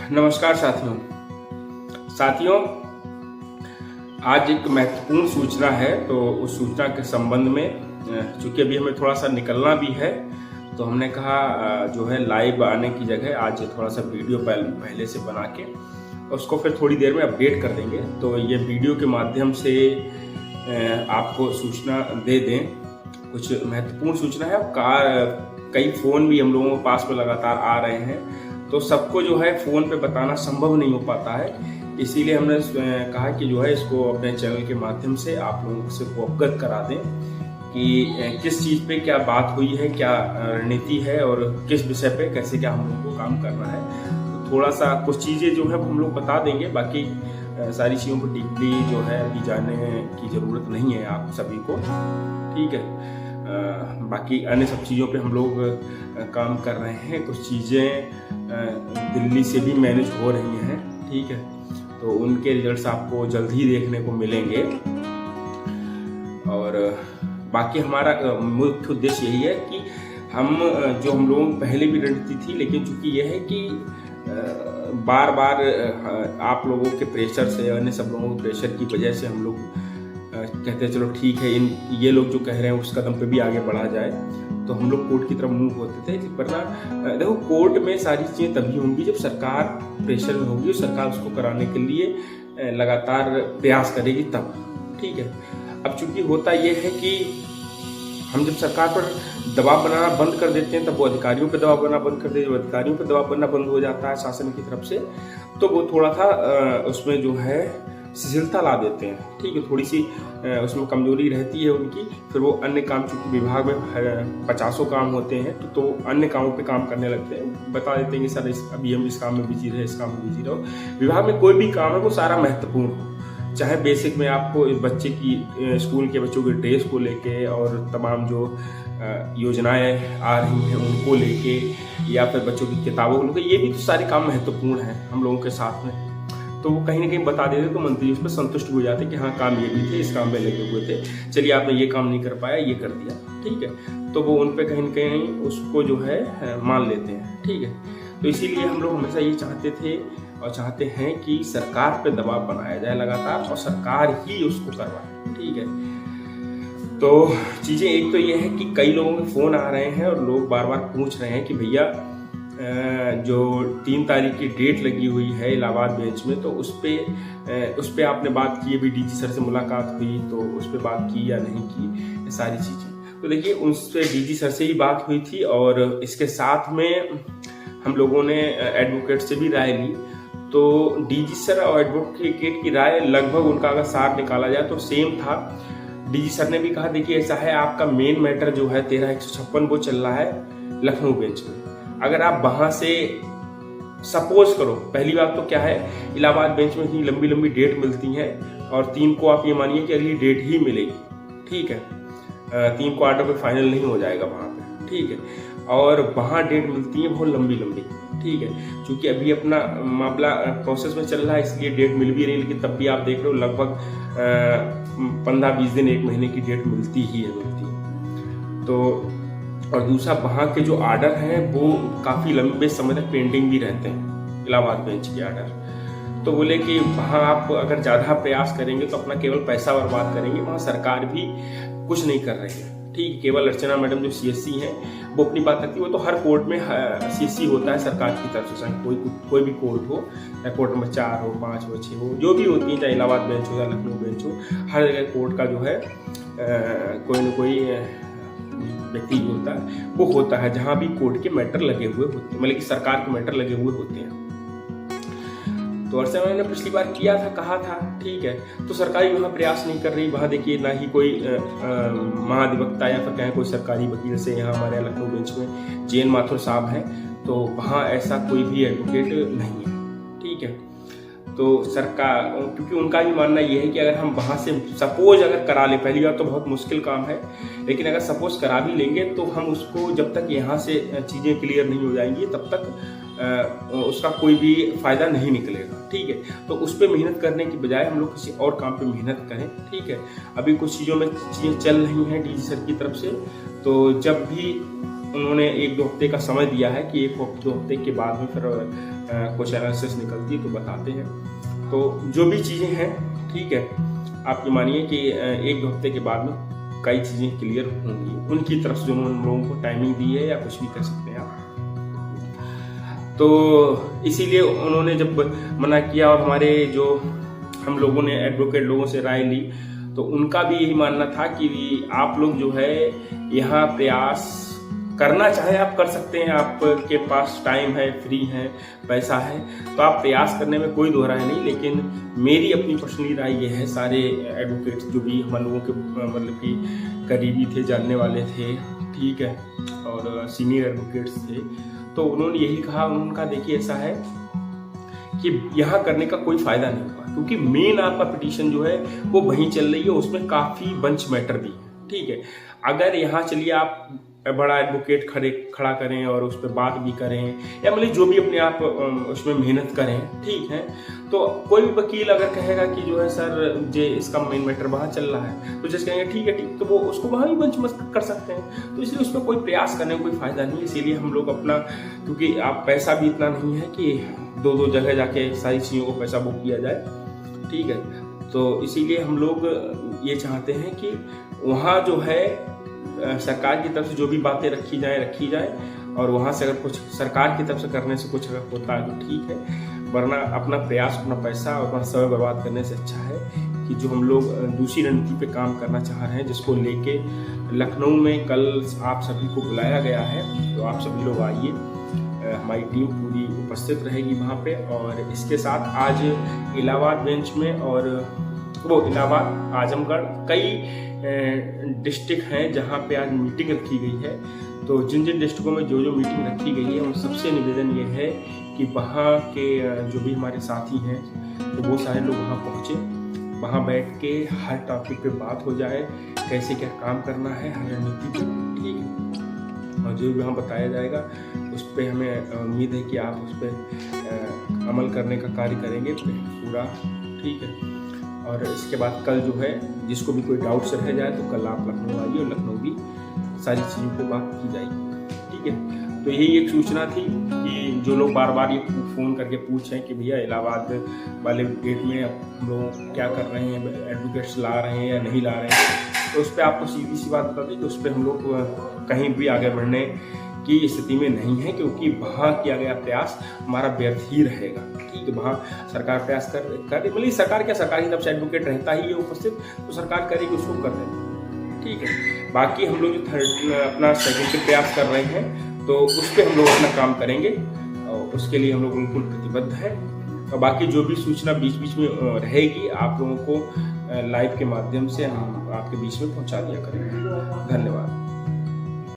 नमस्कार साथियों। आज एक महत्वपूर्ण सूचना है, तो उस सूचना के संबंध में चूंकि अभी हमें थोड़ा सा निकलना भी है, तो हमने कहा जो है लाइव आने की जगह आज थोड़ा सा वीडियो पहले से बना के उसको फिर थोड़ी देर में अपडेट कर देंगे। तो ये वीडियो के माध्यम से आपको सूचना दे दें। कुछ महत्वपूर्ण सूचना है। कई फ़ोन भी हम लोगों के पास में लगातार आ रहे हैं, तो सबको जो है फ़ोन पे बताना संभव नहीं हो पाता है। इसीलिए हमने कहा कि जो है इसको अपने चैनल के माध्यम से आप लोगों से अवगत करा दें कि किस चीज़ पे क्या बात हुई है, क्या रणनीति है और किस विषय पे कैसे क्या हम लोगों को काम करना है। तो थोड़ा सा कुछ चीज़ें जो है हम लोग बता देंगे, बाकी सारी चीज़ों को डीपली जो है अभी जानने की ज़रूरत नहीं है आप सभी को, ठीक है। बाकी अन्य सब चीज़ों पे हम लोग काम कर रहे हैं। कुछ चीज़ें दिल्ली से भी मैनेज हो रही हैं, ठीक है, तो उनके रिजल्ट्स आपको जल्द ही देखने को मिलेंगे। और बाकी हमारा मुख्य उद्देश्य यही है कि हम लोगों की पहले भी रणनीति थी, लेकिन चूंकि यह है कि बार बार आप लोगों के प्रेशर से, अन्य सब लोगों के प्रेशर की वजह से हम लोग कहते हैं चलो ठीक है, ये लोग जो कह रहे हैं उस कदम पे भी आगे बढ़ा जाए, तो हम लोग कोर्ट की तरफ मूव होते थे। वरना देखो, कोर्ट में सारी चीज़ें तभी होंगी जब सरकार प्रेशर में होगी और सरकार उसको कराने के लिए लगातार प्रयास करेगी तब, ठीक है। अब चूंकि होता ये है कि हम जब सरकार पर दबाव बनाना बंद कर देते हैं, तब वो अधिकारियों पर दबाव बनाना बंद कर देते हैं। जब अधिकारियों पर दबाव बनना बंद हो जाता है शासन की तरफ से, तो वो थोड़ा सा उसमें जो है शिथिलता ला देते हैं, ठीक है। थोड़ी सी उसमें कमजोरी रहती है उनकी। फिर वो अन्य काम, चूंकि विभाग में 50 काम होते हैं, तो अन्य कामों पे काम करने लगते हैं। बता देते हैं कि सर अभी हम इस काम में बिजी रहे, इस काम में बिजी रहो। विभाग में कोई भी काम है वो सारा महत्वपूर्ण हो, चाहे बेसिक में आपको बच्चे की स्कूल के बच्चों के ड्रेस को लेके और तमाम जो योजनाएं आ रही हैं उनको लेके, या फिर बच्चों की किताबों को लेकर, ये भी तो सारे काम महत्वपूर्ण हैं हम लोगों के साथ में। तो वो कहीं ना कहीं बता देते, तो मंत्री उस पर संतुष्ट हो जाते कि हाँ काम ये भी थे, इस काम में लगे हुए थे, चलिए आपने ये काम नहीं कर पाया, ये कर दिया, ठीक है। तो वो उन पे कहीं ना कहीं उसको जो है मान लेते हैं, ठीक है। तो इसीलिए हम लोग हमेशा ये चाहते थे और चाहते हैं कि सरकार पे दबाव बनाया जाए लगातार, और सरकार ही उसको करवाए, ठीक है। तो चीज़ें एक तो ये है कि कई लोगों के फ़ोन आ रहे हैं और लोग बार बार पूछ रहे हैं कि भैया जो 3 तारीख की डेट लगी हुई है इलाहाबाद बेंच में, तो उस पे आपने बात की, अभी डीजी सर से मुलाकात हुई तो उस पर बात की या नहीं की, ये सारी चीज़ें। तो देखिए, उससे डीजी सर से ही बात हुई थी, और इसके साथ में हम लोगों ने एडवोकेट से भी राय ली। तो डीजी सर और एडवोकेट की राय लगभग, उनका अगर सार निकाला जाए तो सेम था। डीजी सर ने भी कहा देखिए ऐसा है, आपका मेन मैटर जो है 13/156 वो चल रहा है लखनऊ बेंच में। अगर आप वहां से सपोज करो, पहली बात तो क्या है, इलाहाबाद बेंच में इतनी लंबी लंबी डेट मिलती हैं, और 3 को आप ये मानिए कि अगली डेट ही मिलेगी, ठीक है। 3 को ऑर्डर पे फाइनल नहीं हो जाएगा वहां पे, ठीक है। और वहां डेट मिलती है बहुत लंबी लंबी, ठीक है। क्योंकि अभी अपना मामला प्रोसेस में चल रहा है, इसलिए डेट मिल भी रही है, लेकिन तब भी आप देख रहे हो लगभग 15-20 दिन, 1 महीने की डेट मिलती ही है। तो और दूसरा, वहाँ के जो आर्डर हैं वो काफ़ी लंबे समय तक पेंडिंग भी रहते हैं, इलाहाबाद बेंच के आर्डर। तो बोले कि वहाँ आप अगर ज़्यादा प्रयास करेंगे तो अपना केवल पैसा बर्बाद करेंगे, वहाँ सरकार भी कुछ नहीं कर रही है, ठीक। केवल अर्चना मैडम जो CSC हैं वो अपनी बात रखती है। वो तो हर कोर्ट में CSC होता है सरकार की तरफ से, चाहे कोई भी कोर्ट हो, चाहे कोर्ट नंबर 4 हो, 5 हो, 6 हो, जो भी होती है, चाहे इलाहाबाद बेंच हो या लखनऊ बेंच हो, हर जगह कोर्ट का जो है कोई ना कोई व्यक्ति जो होता है वो होता है, जहां भी कोर्ट के मैटर लगे हुए होते हैं, मतलब कि सरकार के मैटर लगे हुए होते हैं। तो अर्चना मैंने पिछली बार किया था, कहा था, ठीक है। तो सरकार वहाँ प्रयास नहीं कर रही। वहाँ देखिए ना ही कोई महाधिवक्ता या फिर कहें कोई सरकारी वकील से, यहाँ हमारे लखनऊ बेंच में JN माथुर साहब हैं, तो वहाँ ऐसा कोई भी एडवोकेट नहीं है, ठीक है। तो सरकार, क्योंकि उनका भी मानना ये है कि अगर हम वहाँ से सपोज अगर करा लें, पहली बार तो बहुत मुश्किल काम है, लेकिन अगर सपोज करा भी लेंगे तो हम उसको जब तक यहाँ से चीज़ें क्लियर नहीं हो जाएंगी तब तक उसका कोई भी फ़ायदा नहीं निकलेगा। ठीक है, तो उस पर मेहनत करने की बजाय हम लोग किसी और काम पे मेहनत करें। ठीक है, अभी कुछ चीज़ों में चीज़ें चल रही हैं डीजी सर की तरफ से, तो जब भी उन्होंने 1-2 हफ्ते का समय दिया है कि 1-2 हफ्ते के बाद में फिर कुछ एनालिसिस निकलती है तो बताते हैं। तो जो भी चीज़ें हैं, ठीक है, आप ये मानिए कि 1-2 हफ्ते के बाद में कई चीज़ें क्लियर होंगी उनकी तरफ से, जो उन लोगों को टाइमिंग दी है या कुछ भी कह सकते हैं आप। तो इसीलिए उन्होंने जब मना किया और हमारे जो हम लोगों ने एडवोकेट लोगों से राय ली, तो उनका भी यही मानना था कि आप लोग जो है यहाँ प्रयास करना चाहे आप कर सकते हैं, आपके पास टाइम है, फ्री है, पैसा है, तो आप प्रयास करने में कोई दो राय नहीं। लेकिन मेरी अपनी पर्सनली राय ये है, सारे एडवोकेट्स जो भी हम लोगों के मतलब कि करीबी थे, जानने वाले थे, ठीक है, और सीनियर एडवोकेट्स थे, तो उन्होंने यही कहा। उनका देखिए ऐसा है कि यहाँ करने का कोई फायदा नहीं होगा, क्योंकि मेन आपका पिटीशन जो है वो वहीं चल रही है, उसमें काफ़ी बंच मैटर भी है। ठीक है, अगर यहाँ चलिए आप बड़ा एडवोकेट खड़ा करें और उस पर बात भी करें, या मतलब जो भी अपने आप उसमें मेहनत करें, ठीक है, तो कोई भी वकील अगर कहेगा कि जो है सर जे इसका मेन मैटर वहाँ चल रहा है, तो जैसे कहेंगे ठीक है, ठीक, तो वो उसको वहाँ भी बेंच मस्त कर सकते हैं। तो इसलिए उसमें कोई प्रयास करने में कोई फायदा नहीं है। इसीलिए हम लोग अपना, क्योंकि आप पैसा भी इतना नहीं है कि 2-2 जगह जाके सारी चीज़ों को पैसा बुक किया जाए, ठीक है, तो इसीलिए हम लोग ये चाहते हैं कि वहाँ जो है सरकार की तरफ से जो भी बातें रखी जाए, और वहाँ से अगर कुछ सरकार की तरफ से करने से कुछ अगर होता है तो ठीक है, वरना अपना प्रयास, अपना पैसा और अपना समय बर्बाद करने से अच्छा है कि जो हम लोग दूसरी रणनीति पे काम करना चाह रहे हैं, जिसको लेके लखनऊ में कल आप सभी को बुलाया गया है, तो आप सभी लोग आइए, हमारी टीम पूरी उपस्थित रहेगी वहाँ पे। और इसके साथ आज इलाहाबाद बेंच में और वो इलाहाबाद, आजमगढ़, कई डिस्ट्रिक्ट हैं जहाँ पे आज मीटिंग रखी गई है। तो जिन जिन डिस्ट्रिक्टों में जो मीटिंग रखी गई है, उन सबसे निवेदन ये है कि वहाँ के जो भी हमारे साथी हैं, तो वो सारे लोग वहाँ पहुँचे, वहाँ बैठ के हर टॉपिक पे बात हो जाए, कैसे क्या काम करना है हर रणनीति पे, ठीक है, और जो भी वहाँ बताया जाएगा उस पर हमें उम्मीद है कि आप उस पर अमल करने का कार्य करेंगे पूरा, ठीक है। और इसके बाद कल जो है जिसको भी कोई डाउट से रह जाए तो कल आप लखनऊ आइए और लखनऊ भी सारी चीज़ों पे बात की जाएगी, ठीक है। तो यही एक सूचना थी कि जो लोग बार बार ये फ़ोन करके पूछ रहे हैं कि भैया इलाहाबाद वाले गेट में हम लोग क्या कर रहे हैं, एडवोकेट्स ला रहे हैं या नहीं ला रहे हैं, तो उस पर आपको सीधी सी बात बता दें कि उस पर हम लोग कहीं भी आगे बढ़ने की स्थिति में नहीं है, क्योंकि वहाँ किया गया प्रयास हमारा व्यर्थ ही रहेगा, ठीक है। वहाँ सरकार प्रयास कर मतलब सरकार क्या, सरकार की तरफ से एडवोकेट रहता ही है उपस्थित, तो सरकार करेगी, उसको कर देंगे, ठीक है। बाकी हम लोग जो अपना सेकेंड प्रयास कर रहे हैं, तो उस पर हम लोग अपना काम करेंगे और उसके लिए हम लोग बिल्कुल प्रतिबद्ध हैं। और बाकी जो भी सूचना बीच बीच में रहेगी, आप लोगों को लाइव के माध्यम से हम आपके बीच में पहुँचा दिया करेंगे। धन्यवाद।